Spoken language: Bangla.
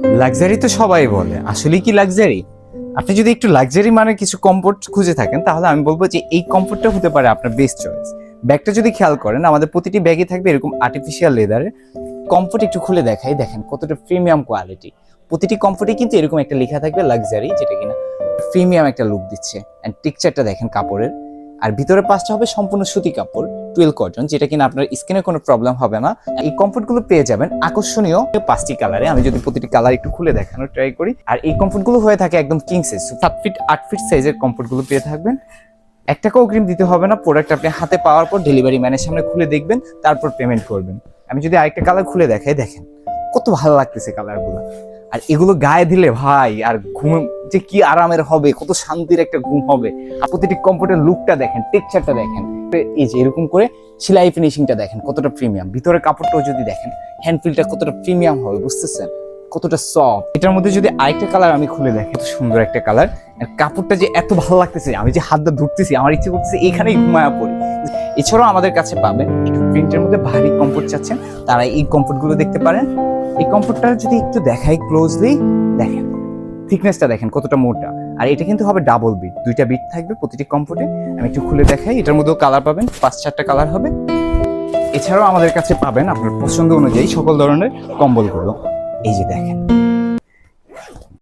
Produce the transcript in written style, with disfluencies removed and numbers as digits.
লাক্সারি তো সবাই বলে, আসলে কি লাক্সারি? আপনি যদি একটু লাক্সারি মানে কিছু কমফোর্ট খুঁজে থাকেন, তাহলে আমি বলবো যে এই কমফোর্টটা হতে পারে আপনার বেস্ট চয়েস। ব্যাগটা যদি খেয়াল করেন, আমাদের প্রতিটি ব্যাগে থাকবে এরকম আর্টিফিশিয়াল লেদারের কমফোর্ট। একটু খুলে দেখাই, দেখেন কতটা প্রিমিয়াম কোয়ালিটি। প্রতিটি কমফোর্টে কিন্তু এরকম একটা লেখা থাকবে লাক্সারি, যেটা কিনা প্রিমিয়াম একটা লুক দিচ্ছে। এন্ড টেক্সচারটা দেখেন কাপড়ের। আর ভিতরে পাঁচটা হবে সম্পূর্ণ সুতি কাপড়, টুয়েল কটন, যেটা কিনা আপনার স্কিনে কোনো প্রবলেম হবে না। এই কমফোর্ট গুলো পেয়ে যাবেন আকর্ষণীয় 5টি কালারে। আমি যদি প্রতিটি কালার একটু খুলে দেখানোর ট্রাই করি। আর এই কমফোর্ট গুলো হয়ে থাকে একদম কিং সাইজ, 7 ফিট 8 ফিট সাইজের কমফোর্ট গুলো পেয়ে থাকবেন। 1 টাকাও অগ্রিম দিতে হবে না। প্রোডাক্ট আপনি হাতে পাওয়ার পর ডেলিভারি ম্যানের সামনে খুলে দেখবেন, তারপর পেমেন্ট করবেন। আমি যদি আরেকটা কালার খুলে দেখাই, দেখেন কত ভালো লাগতেছে কালারগুলো। আর এগুলো গায়ে দিলে ভাই আর ঘুম যে কি আরামের হবে, কত শান্তির একটা ঘুম হবে। আর প্রতিটি কমফোর্টের লুকটা দেখেন, টেক্সচারটা দেখেন, এই যে এরকম করে সেলাই ফিনিশিংটা দেখেন কতটা প্রিমিয়াম। ভিতরে কাপড়টাও যদি দেখেন, হ্যান্ড ফিলটা কতটা প্রিমিয়াম হবে, বুঝতেছেন কতটা সফট। এটার মধ্যে যদি আরেকটা কালার আমি খুলে দেখি, কত সুন্দর একটা কালার। আর কাপড়টা যে এত ভালো লাগতেছে, আমি যে হাতটা ধরতেছি, আমার ইচ্ছে করতেছে এখানেই ঘুমায়া পড়ি। এছাড়াও আমাদের কাছে পাবেন একটু প্রিন্টের মধ্যে ভারী কমফোর্ট চাচ্ছেন, তারা এই কমফোর্ট গুলো দেখতে পারেন। এই কমফোর্টটা যদি একটু দেখাই ক্লোজলি, দেখেন থিকনেসটা দেখেন কতটা মোটা। আর এটা কিন্তু হবে ডাবল বিট, 2টা বিট থাকবে প্রতিটি কমফোর্টে। আমি একটু খুলে দেখাই, এটার মধ্যেও কালার পাবেন, 5-4টা কালার হবে। এছাড়াও আমাদের কাছে পাবেন আপনার পছন্দ অনুযায়ী সকল ধরনের কম্বলগুলো। এই যে দেখেন